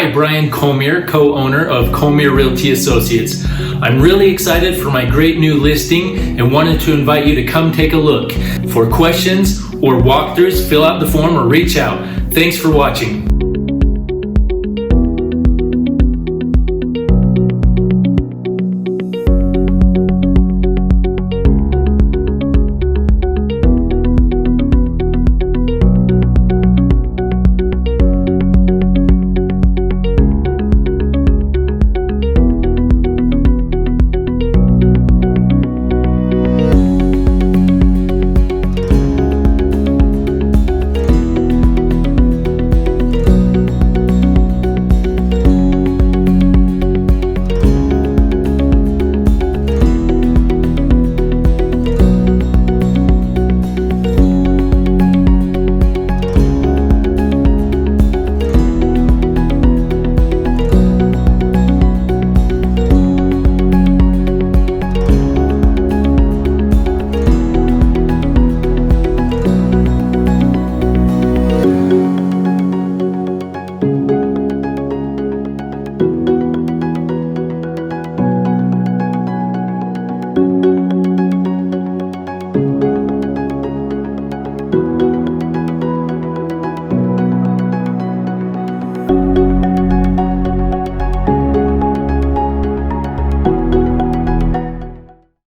Hi, Bryan Colemere, co-owner of Colemere Realty Associates. I'm really excited for my great new listing and wanted to invite you to come take a look. For questions or walkthroughs, fill out the form or reach out. Thanks for watching.